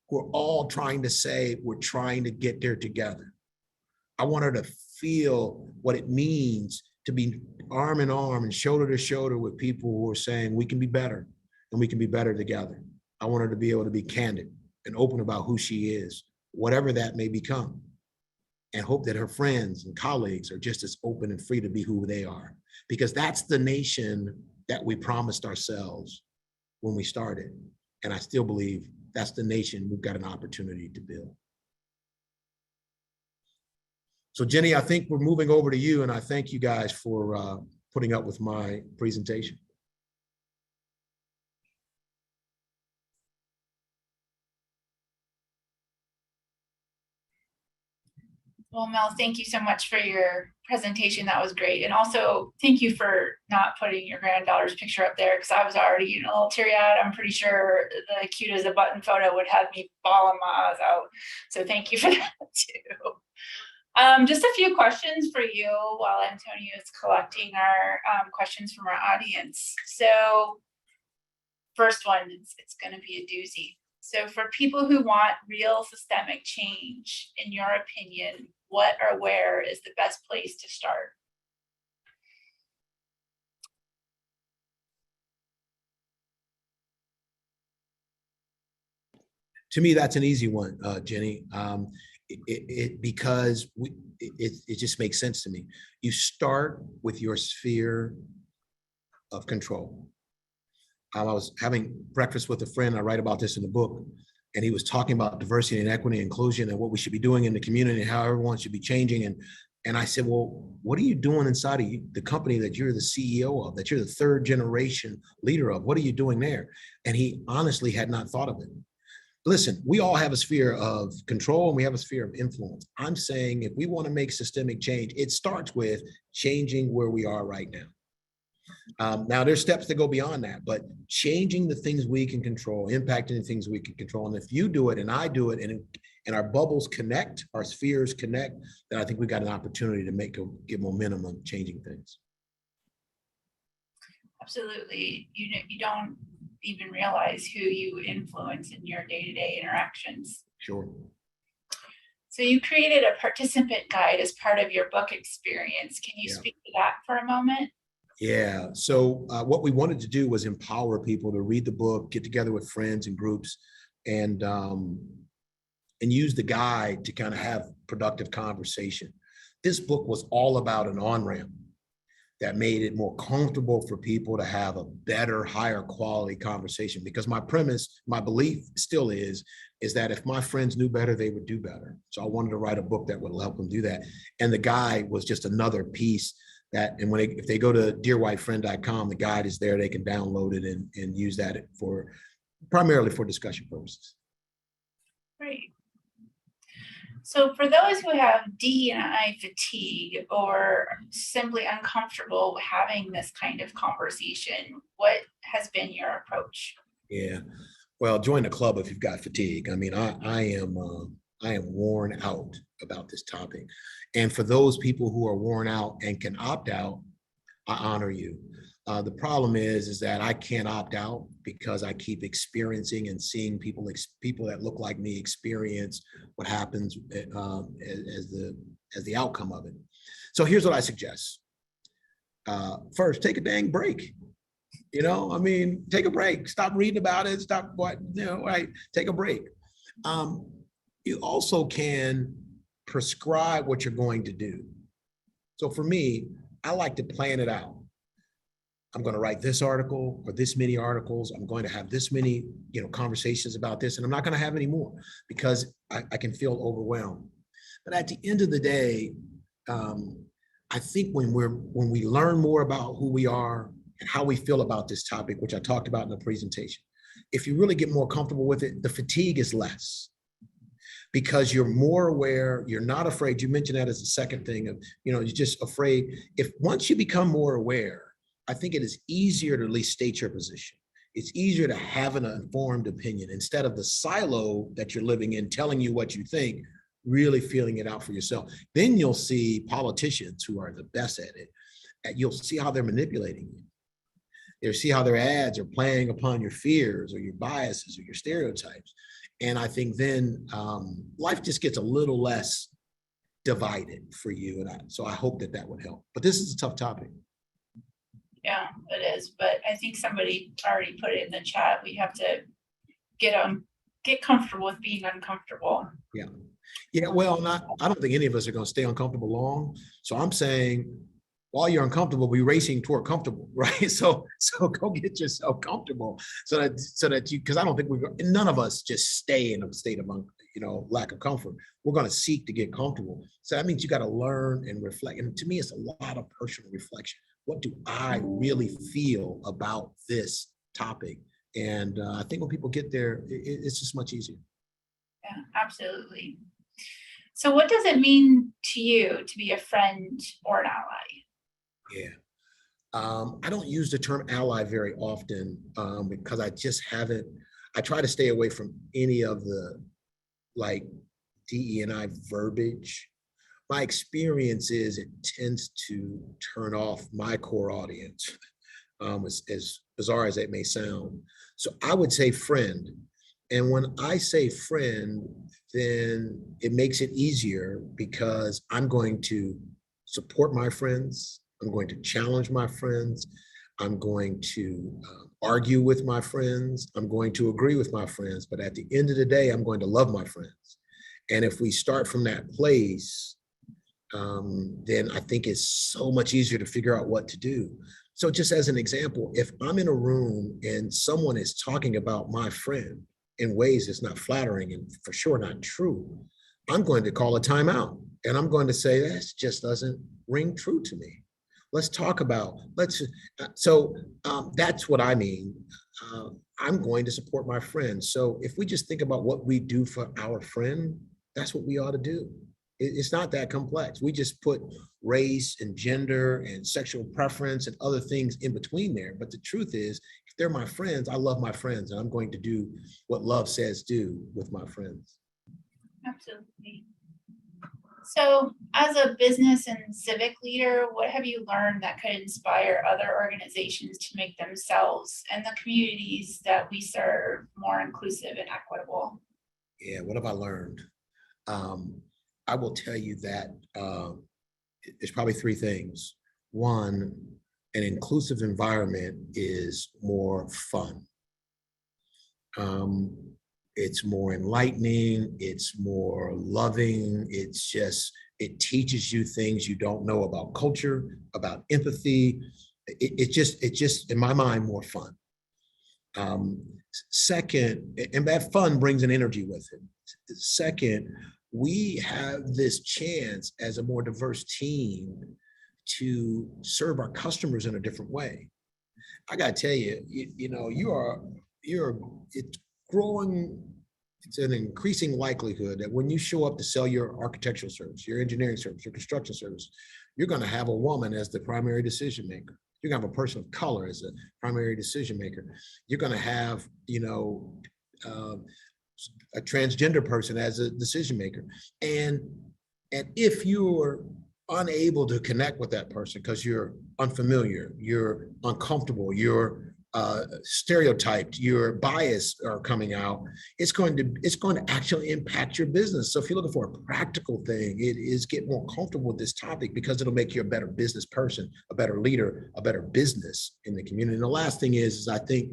who are all trying to say, we're trying to get there together. I want her to feel what it means to be arm in arm and shoulder to shoulder with people who are saying we can be better and we can be better together. I want her to be able to be candid and open about who she is, whatever that may become, and hope that her friends and colleagues are just as open and free to be who they are, because that's the nation that we promised ourselves when we started. And I still believe that's the nation we've got an opportunity to build. So Jenny, I think we're moving over to you, and I thank you guys for putting up with my presentation. Well, Mel, thank you so much for your presentation. That was great. And also thank you for not putting your granddaughter's picture up there, because I was already a little teary-eyed. I'm pretty sure the cute as a button photo would have me bawling my eyes out. So thank you for that too. Just a few questions for you while Antonio is collecting our questions from our audience. So first one, it's going to be a doozy. So for people who want real systemic change, in your opinion, what or where is the best place to start? To me, that's an easy one, Jenny, because it just makes sense to me. You start with your sphere of control. I was having breakfast with a friend. I write about this in the book, and he was talking about diversity and equity and inclusion and what we should be doing in the community and how everyone should be changing. And I said, well, what are you doing inside of the company that you're the CEO of, that you're the third generation leader of? What are you doing there? And he honestly had not thought of it. Listen, we all have a sphere of control and we have a sphere of influence. I'm saying if we want to make systemic change, it starts with changing where we are right now. Now there's steps that go beyond that, but changing the things we can control, impacting the things we can control. And if you do it and I do it and our bubbles connect, our spheres connect, then I think we got an opportunity to get momentum on changing things. Absolutely. You don't even realize who you influence in your day-to-day interactions. Sure. So you created a participant guide as part of your book experience. Can you speak to that for a moment? Yeah. So what we wanted to do was empower people to read the book, get together with friends and groups, and use the guide to kind of have productive conversation. This book was all about an on-ramp that made it more comfortable for people to have a better, higher quality conversation. Because my premise, my belief still is that if my friends knew better, they would do better. So I wanted to write a book that would help them do that. And the guide was just another piece that, and if they go to dearwhitefriend.com, the guide is there, they can download it and use that primarily for discussion purposes. Great. So for those who have DEI fatigue or simply uncomfortable having this kind of conversation, what has been your approach? Yeah, well, join the club if you've got fatigue. I mean, I am worn out about this topic. And for those people who are worn out and can opt out, I honor you. The problem is that I can't opt out because I keep experiencing and seeing people that look like me experience what happens as the outcome of it. So here's what I suggest. First, take a dang break. I mean, take a break. Stop reading about it. Stop right? Take a break. You also can prescribe what you're going to do. So for me, I like to plan it out. I'm going to write this article or this many articles. I'm going to have this many, conversations about this, and I'm not going to have any more because I can feel overwhelmed. But at the end of the day, I think when we learn more about who we are and how we feel about this topic, which I talked about in the presentation, if you really get more comfortable with it, the fatigue is less because you're more aware, you're not afraid. You mentioned that as a second thing of, you're just afraid. Once you become more aware, I think it is easier to at least state your position. It's easier to have an informed opinion instead of the silo that you're living in telling you what you think, really feeling it out for yourself. Then you'll see politicians who are the best at it. You'll see how they're manipulating you. You'll see how their ads are playing upon your fears or your biases or your stereotypes. And I think then life just gets a little less divided for you. So I hope that would help. But this is a tough topic. Yeah, it is. But I think somebody already put it in the chat. We have to get comfortable with being uncomfortable. Yeah. Yeah. Well, I don't think any of us are going to stay uncomfortable long. So I'm saying while you're uncomfortable, be racing toward comfortable, right? So go get yourself comfortable so that you, because I don't think none of us just stay in a state of lack of comfort. We're going to seek to get comfortable. So that means you got to learn and reflect. And to me, it's a lot of personal reflection. What do I really feel about this topic? And I think when people get there, it's just much easier. Yeah, absolutely. So what does it mean to you to be a friend or an ally? Yeah. I don't use the term ally very often because I try to stay away from any of the DE&I verbiage. My experience is it tends to turn off my core audience, as bizarre as that may sound. So I would say friend. And when I say friend, then it makes it easier because I'm going to support my friends. I'm going to challenge my friends. I'm going to argue with my friends. I'm going to agree with my friends. But at the end of the day, I'm going to love my friends. And if we start from that place, then I think it's so much easier to figure out what to do. So just as an example, if I'm in a room and someone is talking about my friend in ways that's not flattering and for sure not true, I'm going to call a timeout and I'm going to say, that just doesn't ring true to me. Let's talk about, that's what I mean. I'm going to support my friend. So if we just think about what we do for our friend, that's what we ought to do. It's not that complex. We just put race and gender and sexual preference and other things in between there. But the truth is, if they're my friends, I love my friends, and I'm going to do what love says do with my friends. Absolutely. So as a business and civic leader, what have you learned that could inspire other organizations to make themselves and the communities that we serve more inclusive and equitable? Yeah, what have I learned? I will tell you that there's probably three things. One, an inclusive environment is more fun. It's more enlightening, it's more loving, it teaches you things you don't know about culture, about empathy. It's just, in my mind, more fun. Second, and that fun brings an energy with it. Second, we have this chance as a more diverse team to serve our customers in a different way. I gotta tell you, it's growing, it's an increasing likelihood that when you show up to sell your architectural service, your engineering service, your construction service, you're gonna have a woman as the primary decision maker. You're gonna have a person of color as a primary decision maker. You're gonna have, a transgender person as a decision maker. And if you're unable to connect with that person because you're unfamiliar, you're uncomfortable, you're stereotyped, your bias are coming out, it's going to actually impact your business. So if you're looking for a practical thing, it is get more comfortable with this topic, because it'll make you a better business person, a better leader, a better business in the community. And the last thing is I think,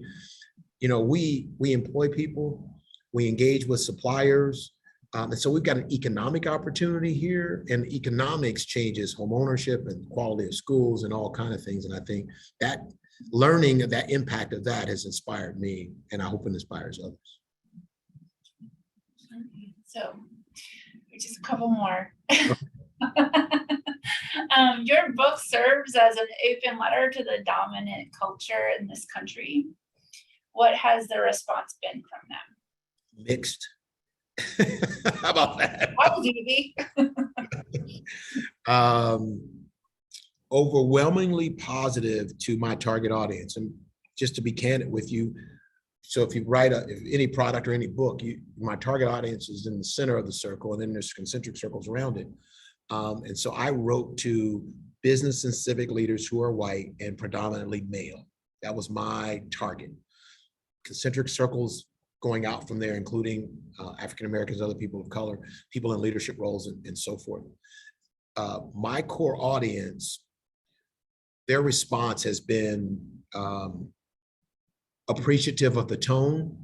we employ people, we engage with suppliers. And so we've got an economic opportunity here, and economics changes home ownership and quality of schools and all kinds of things. And I think that learning that impact of that has inspired me, and I hope it inspires others. So just a couple more. Your book serves as an open letter to the dominant culture in this country. What has the response been from them? Mixed. How about that? That was easy. Overwhelmingly positive to my target audience. And just to be candid with you, so if you write any product or any book, my target audience is in the center of the circle, and then there's concentric circles around it. And so I wrote to business and civic leaders who are white and predominantly male. That was my target. Concentric circles going out from there, including African Americans, other people of color, people in leadership roles, and so forth. My core audience, their response has been appreciative of the tone,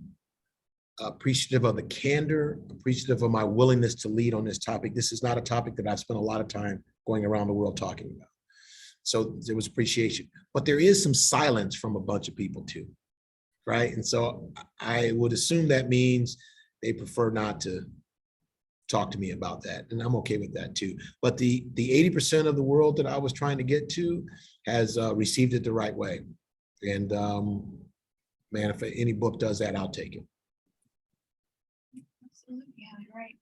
appreciative of the candor, appreciative of my willingness to lead on this topic. This is not a topic that I've spent a lot of time going around the world talking about. So there was appreciation, but there is some silence from a bunch of people too, right? And so I would assume that means they prefer not to talk to me about that, and I'm okay with that too. But the 80% of the world that I was trying to get to has received it the right way. And man, if any book does that, I'll take it. Absolutely, yeah, you're right.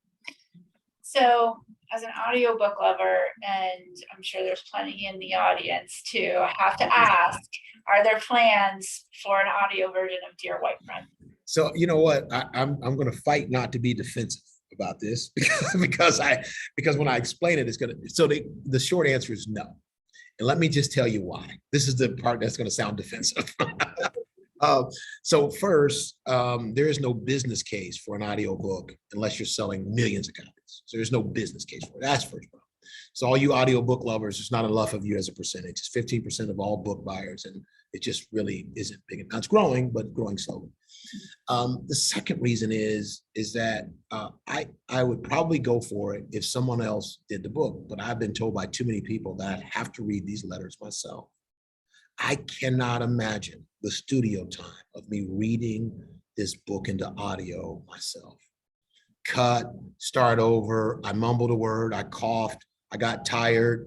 So as an audiobook lover, and I'm sure there's plenty in the audience too, I have to ask, are there plans for an audio version of Dear White Friend? So you know what, I'm going to fight not to be defensive about this because when I explain it, it's going to, so the short answer is no. And let me just tell you why. This is the part that's going to sound defensive. So first, there is no business case for an audio book unless you're selling millions of copies. So there's no business case for it. That's first problem. So all you audio book lovers, there's not enough of you as a percentage. It's 15% of all book buyers, and it just really isn't big. Now it's growing, but growing slowly. The second reason is that I would probably go for it if someone else did the book, but I've been told by too many people that I have to read these letters myself. I cannot imagine the studio time of me reading this book into audio myself. Cut, start over, I mumbled a word, I coughed, I got tired.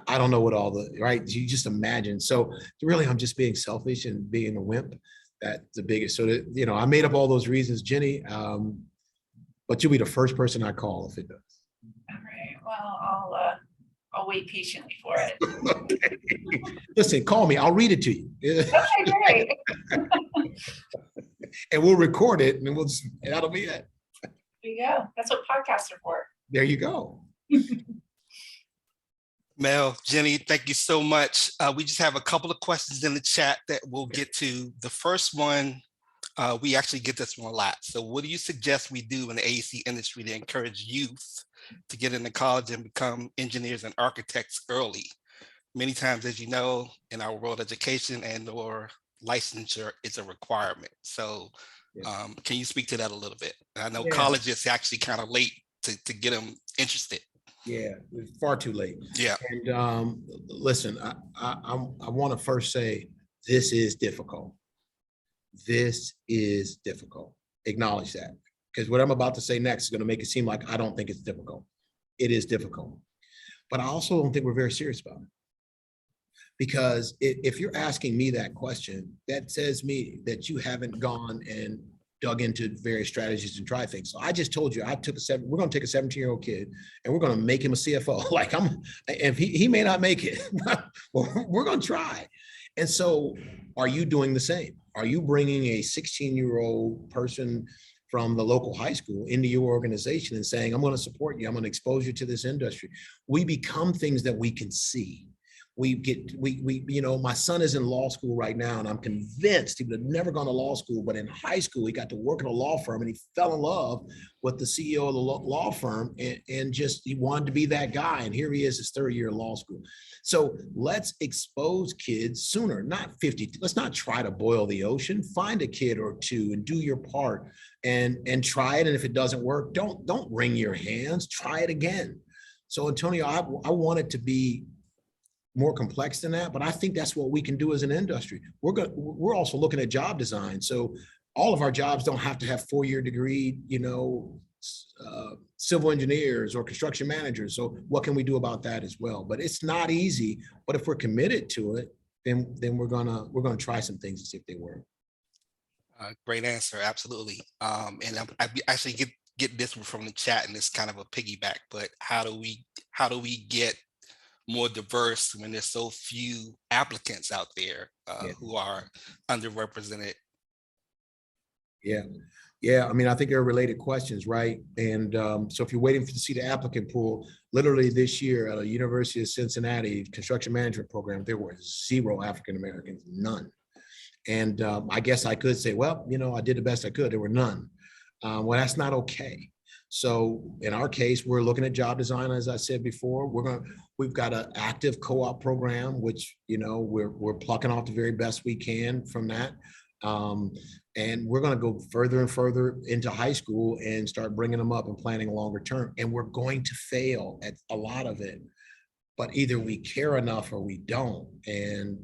I don't know what all the, right? You just imagine. So really, I'm just being selfish and being a wimp. That's the biggest. So that, you know, I made up all those reasons, Jenny, but you'll be the first person I call if it does. All right. Well, I'll wait patiently for it. Okay. Listen, call me. I'll read it to you. Okay, great. And we'll record it and that'll be it. There you go. That's what podcasts are for. There you go. Mel, Jenny, thank you so much. We just have a couple of questions in the chat that we'll get to. The first one, we actually get this one a lot. So what do you suggest we do in the AEC industry to encourage youth to get into college and become engineers and architects early? Many times, as you know, in our world, education and or licensure is a requirement. So can you speak to that a little bit? I know college is actually kind of late to get them interested. Yeah, it's far too late. Yeah. And listen, I want to first say this is difficult. This is difficult. Acknowledge that, because what I'm about to say next is going to make it seem like I don't think it's difficult. It is difficult, but I also don't think we're very serious about it. Because if you're asking me that question, that says me that you haven't gone and dug into various strategies and try things. So I just told you, we're going to take a 17-year-old kid and we're going to make him a CFO. Like if he may not make it, we're going to try. And so are you doing the same? Are you bringing a 16-year-old person from the local high school into your organization and saying, I'm going to support you. I'm going to expose you to this industry. We become things that we can see. My son is in law school right now, and I'm convinced he would have never gone to law school, but in high school, he got to work in a law firm and he fell in love with the CEO of the law firm and just, he wanted to be that guy. And here he is, his third year of law school. So let's expose kids sooner, not 50. Let's not try to boil the ocean. Find a kid or two and do your part and try it. And if it doesn't work, don't wring your hands, try it again. So Antonio, I want it to be more complex than that, but I think that's what we can do as an industry. We're also looking at job design. So all of our jobs don't have to have 4-year degree, civil engineers or construction managers. So what can we do about that as well? But it's not easy, but if we're committed to it, then we're gonna try some things and see if they work. Great answer, absolutely. And I actually get this one from the chat, and it's kind of a piggyback, but how do we get more diverse when there's so few applicants out there who are underrepresented? Yeah. I mean, I think they're related questions, right? And so if you're waiting to see the applicant pool, literally this year at the University of Cincinnati construction management program, there were 0 African Americans, none. And I guess I could say, well, I did the best I could. There were none. Well, that's not okay. So in our case, we're looking at job design, as I said before. We've got an active co-op program, which we're plucking off the very best we can from that, and we're going to go further and further into high school and start bringing them up and planning longer term. And we're going to fail at a lot of it, but either we care enough or we don't. And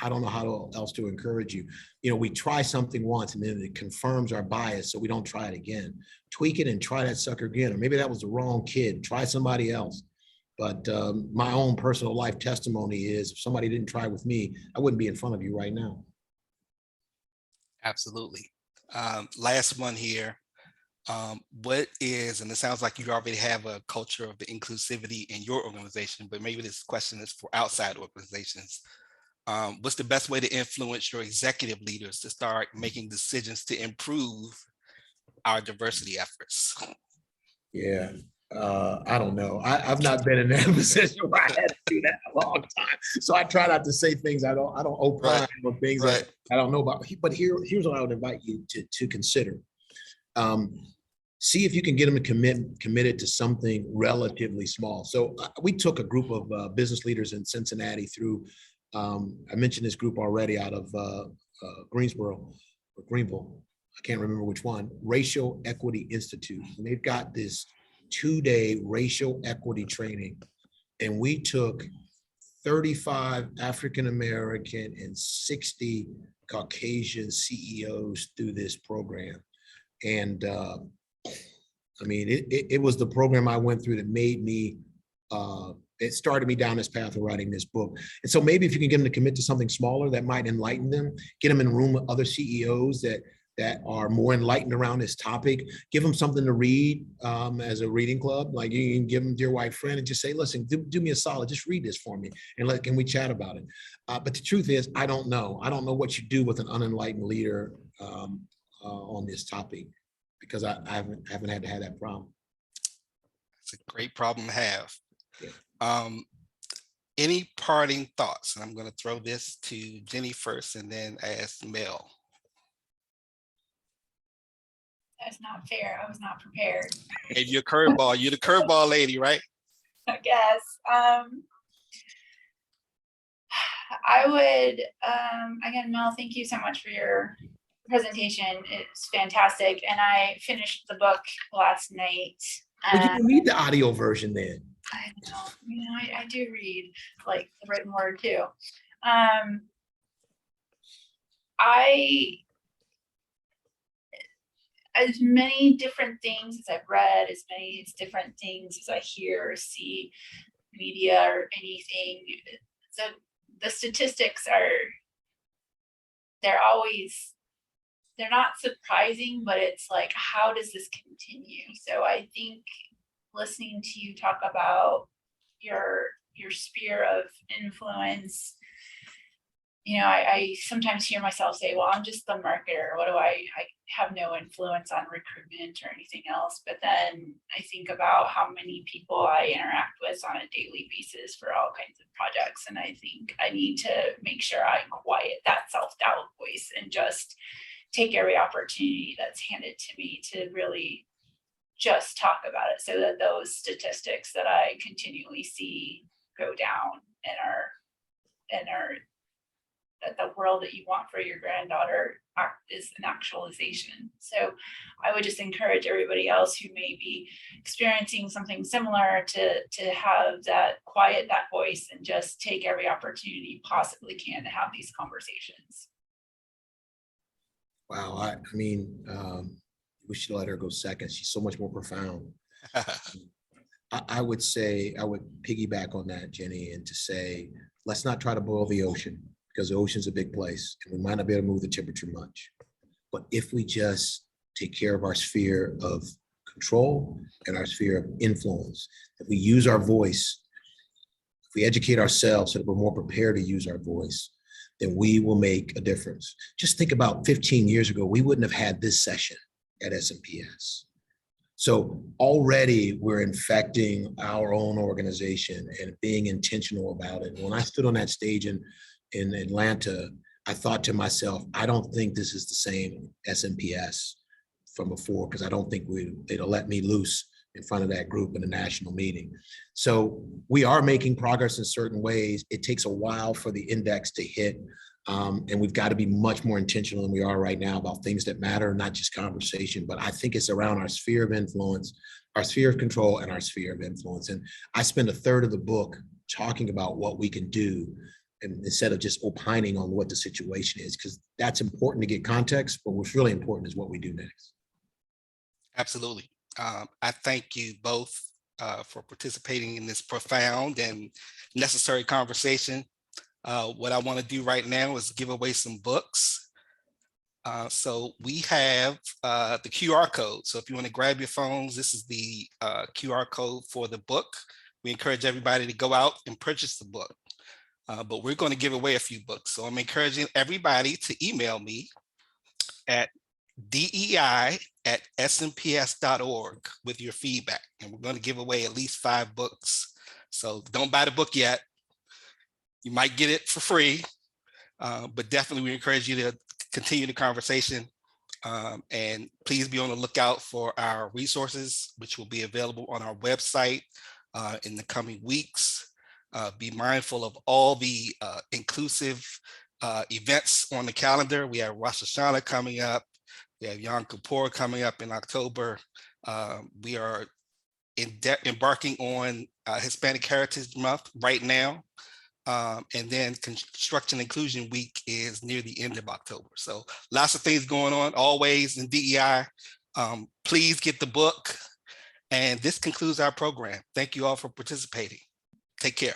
I don't know how else to encourage you. We try something once and then it confirms our bias, so we don't try it again. Tweak it and try that sucker again. Or maybe that was the wrong kid. Try somebody else. But my own personal life testimony is if somebody didn't try with me, I wouldn't be in front of you right now. Absolutely. Last one here. What is, and it sounds like you already have a culture of the inclusivity in your organization, but maybe this question is for outside organizations. What's the best way to influence your executive leaders to start making decisions to improve our diversity efforts? Yeah, I don't know. I've not been in that position where I had to do that in a long time. So I try not to say things I don't opine on things that I don't know about. But here's what I would invite you to consider. See if you can get them to committed to something relatively small. So we took a group of business leaders in Cincinnati through. I mentioned this group already out of Greensboro or Greenville. I can't remember which one. Racial Equity Institute, and they've got this 2-day racial equity training, and we took 35 African American and 60 Caucasian CEOs through this program. And I mean, it was the program I went through that made me. It started me down this path of writing this book. And so maybe if you can get them to commit to something smaller that might enlighten them, get them in a room with other CEOs that that are more enlightened around this topic. Give them something to read as a reading club. Like you can give them Dear White Friend and just say, listen, do me a solid, just read this for me and can we chat about it? But the truth is, I don't know. I don't know what you do with an unenlightened leader on this topic, because I haven't had to have that problem. It's a great problem to have. Yeah. Any parting thoughts? And I'm going to throw this to Jenny first and then ask Mel. That's not fair. I was not prepared. Gave you a curveball. You're the curveball lady, right? I guess. I would, again, Mel, thank you so much for your presentation. It's fantastic. And I finished the book last night. Well, you can read the audio version then. I know, I do read like the written word too. As many different things as I've read, as many different things as I hear or see media or anything, the statistics they're not surprising, but it's like, how does this continue? So I think listening to you talk about your sphere of influence, I sometimes hear myself say, well, I'm just the marketer. What do I have no influence on recruitment or anything else. But then I think about how many people I interact with on a daily basis for all kinds of projects. And I think I need to make sure I quiet that self-doubt voice and just take every opportunity that's handed to me to really just talk about it, so that those statistics that I continually see go down and are that the world that you want for your granddaughter is an actualization. So I would just encourage everybody else who may be experiencing something similar to have that, quiet that voice and just take every opportunity you possibly can to have these conversations. Wow, I mean, we should let her go second. She's so much more profound. I would say, I would piggyback on that, Jenny, and to say, let's not try to boil the ocean, because the ocean's a big place and we might not be able to move the temperature much. But if we just take care of our sphere of control and our sphere of influence, if we use our voice, if we educate ourselves so that we're more prepared to use our voice, then we will make a difference. Just think about 15 years ago, we wouldn't have had this session at SMPS. So already we're infecting our own organization and being intentional about it. When I stood on that stage in Atlanta, I thought to myself, I don't think this is the same SMPS from before, because I don't think they'd have let me loose in front of that group in a national meeting. So we are making progress in certain ways. It takes a while for the index to hit. And we've got to be much more intentional than we are right now about things that matter, not just conversation. But I think it's around our sphere of influence, our sphere of control, and our sphere of influence. And I spend a third of the book talking about what we can do, and instead of just opining on what the situation is, because that's important to get context. But what's really important is what we do next. Absolutely. I thank you both for participating in this profound and necessary conversation. What I want to do right now is give away some books. So we have the QR code. So if you want to grab your phones, this is the QR code for the book. We encourage everybody to go out and purchase the book. But we're going to give away a few books. So I'm encouraging everybody to email me at DEI@smps.org with your feedback. And we're going to give away at least 5 books. So don't buy the book yet. You might get it for free, but definitely we encourage you to continue the conversation. And please be on the lookout for our resources, which will be available on our website in the coming weeks. Be mindful of all the inclusive events on the calendar. We have Rosh Hashanah coming up. We have Yom Kippur coming up in October. We are embarking on Hispanic Heritage Month right now. And then Construction Inclusion Week is near the end of October. So lots of things going on always in DEI. Please get the book. And this concludes our program. Thank you all for participating. Take care.